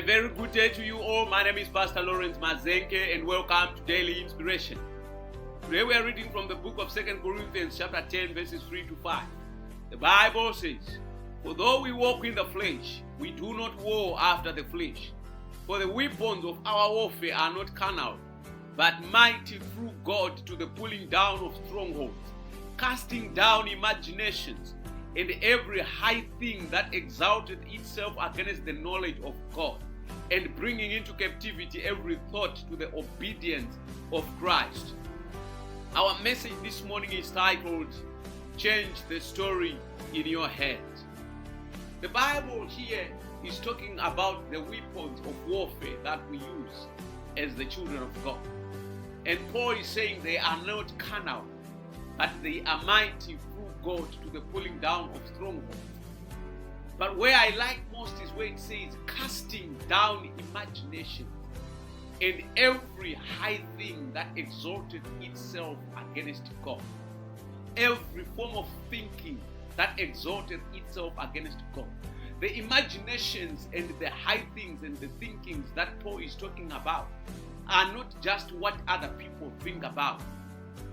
very good day to you all. My name is Pastor Lawrence Mazenke and welcome to Daily Inspiration. Today we are reading from the book of 2 Corinthians chapter 10 verses 3 to 5. The Bible says, "For though we walk in the flesh, we do not war after the flesh. For the weapons of our warfare are not carnal, but mighty through God to the pulling down of strongholds, casting down imaginations, and every high thing that exalted itself against the knowledge of God, and bringing into captivity every thought to the obedience of Christ." Our message this morning is titled, "Change the Story in Your Head." The Bible here is talking about the weapons of warfare that we use as the children of God. And Paul is saying they are not carnal, but they are mighty through God to the pulling down of strongholds. But where I like most is where it says casting down imagination and every high thing that exalted itself against God. Every form of thinking that exalted itself against God. The imaginations and the high things and the thinkings that Paul is talking about are not just what other people think about,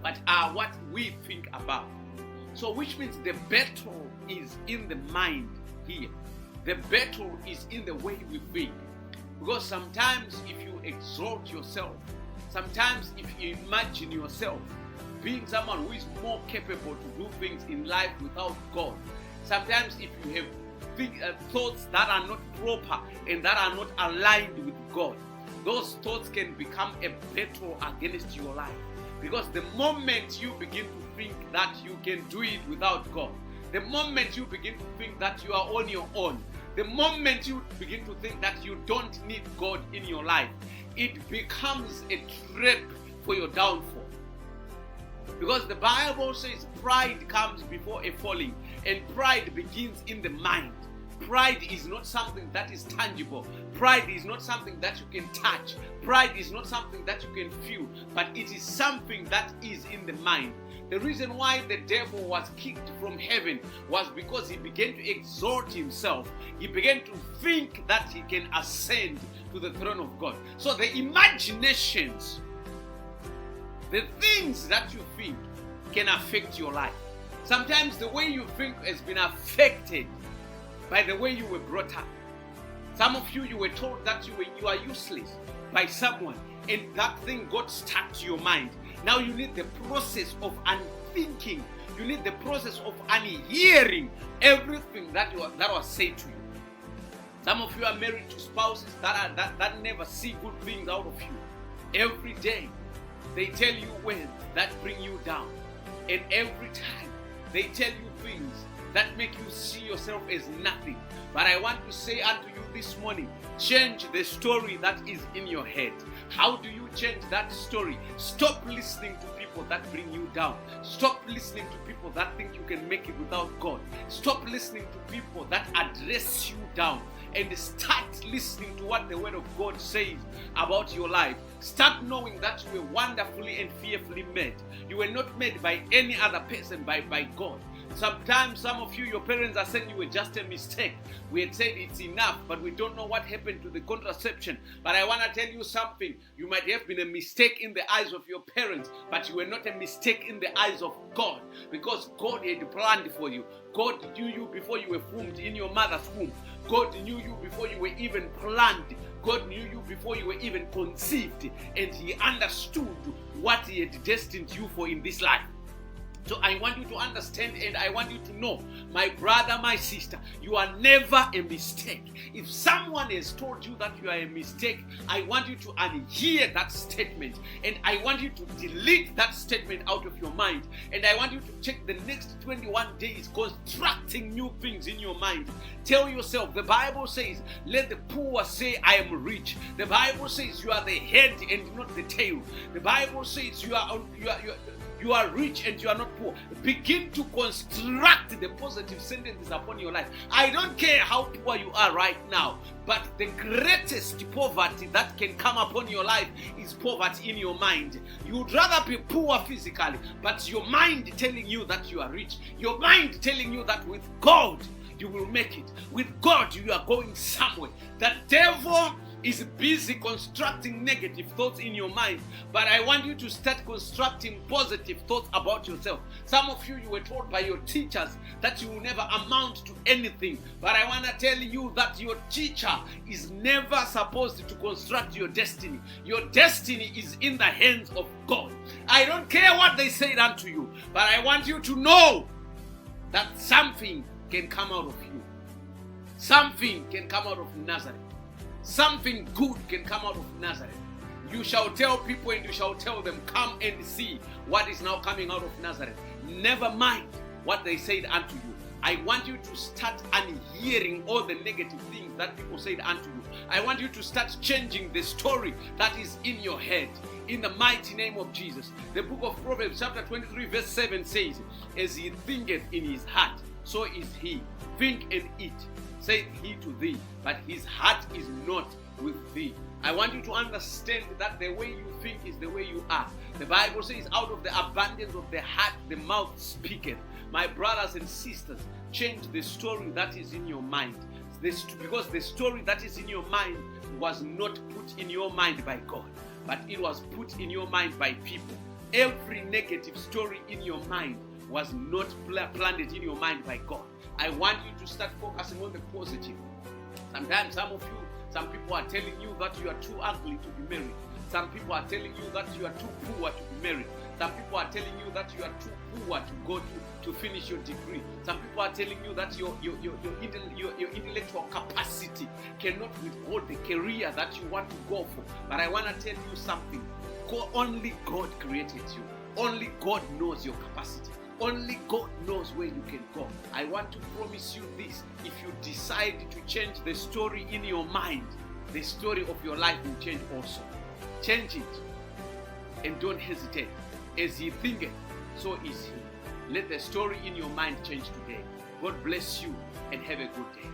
but are what we think about. So which means the battle is in the mind here. The battle is in the way we think. Because sometimes if you exalt yourself, sometimes if you imagine yourself being someone who is more capable to do things in life without God, sometimes if you have thoughts that are not proper and that are not aligned with God, those thoughts can become a battle against your life. Because the moment you begin to think that you can do it without God, the moment you begin to think that you are on your own, the moment you begin to think that you don't need God in your life, it becomes a trap for your downfall. Because the Bible says pride comes before a falling, and pride begins in the mind. Pride is not something that is tangible. Pride is not something that you can touch. Pride is not something that you can feel, but it is something that is in the mind. The reason why the devil was kicked from heaven was because he began to exalt himself. He began to think that he can ascend to the throne of God. So the imaginations, the things that you think can affect your life. Sometimes the way you think has been affected by the way you were brought up. Some of you were told that you are useless by someone, and that thing got stuck to your mind. Now you need the process of unthinking. You need the process of unhearing everything that was said to you. Some of you are married to spouses that never see good things out of you. Every day they tell you words that bring you down, and every time they tell you things that make you see yourself as nothing. But I want to say unto you this morning, change the story that is in your head. How do you change that story? Stop listening to people that bring you down. Stop listening to people that think you can make it without God. Stop listening to people that address you down, and start listening to what the Word of God says about your life. Start knowing that you were wonderfully and fearfully made. You were not made by any other person, by God. Sometimes some of you, your parents are saying you were just a mistake. We had said it's enough, but we don't know what happened to the contraception. But I want to tell you something. You might have been a mistake in the eyes of your parents, but you were not a mistake in the eyes of God, because God had planned for you. God knew you before you were formed in your mother's womb. God knew you before you were even planned. God knew you before you were even conceived, and He understood what He had destined you for in this life. So I want you to understand, and I want you to know, my brother, my sister, you are never a mistake. If someone has told you that you are a mistake, I want you to unhear that statement, and I want you to delete that statement out of your mind, and I want you to check the next 21 days constructing new things in your mind. Tell yourself, the Bible says, let the poor say I am rich. The Bible says you are the head and not the tail. The Bible says you are rich and you are not poor. Begin to construct the positive sentences upon your life. I don't care how poor you are right now, but the greatest poverty that can come upon your life is poverty in your mind. You'd rather be poor physically, but your mind telling you that you are rich. Your mind telling you that with God you will make it. With God you are going somewhere. The devil is busy constructing negative thoughts in your mind, but I want you to start constructing positive thoughts about yourself. Some of you were told by your teachers that you will never amount to anything, but I want to tell you that your teacher is never supposed to construct your destiny. Your destiny is in the hands of God. I don't care what they said unto you, but I want you to know that something can come out of you. Something can come out of Nazareth. Something good can come out of Nazareth. You shall tell people and you shall tell them, come and see what is now coming out of Nazareth. Never mind what they said unto you. I want you to start unhearing all the negative things that people said unto you. I want you to start changing the story that is in your head. In the mighty name of Jesus. The book of Proverbs chapter 23 verse 7 says, as he thinketh in his heart, so is he. Think and eat, saith he to thee, but his heart is not with thee. I want you to understand that the way you think is the way you are. The Bible says, out of the abundance of the heart, the mouth speaketh. My brothers and sisters, change the story that is in your mind. Because the story that is in your mind was not put in your mind by God, but it was put in your mind by people. Every negative story in your mind was not planted in your mind by God. I want you to start focusing on the positive. Sometimes some people are telling you that you are too ugly to be married. Some people are telling you that you are too poor to be married. Some people are telling you that you are too poor to go to finish your degree. Some people are telling you that your intellectual capacity cannot withhold the career that you want to go for. But I want to tell you something. Only God created you. Only God knows your capacity. Only God knows where you can go. I want to promise you this. If you decide to change the story in your mind, the story of your life will change also. Change it. And don't hesitate. As he thinketh, so is he. Let the story in your mind change today. God bless you and have a good day.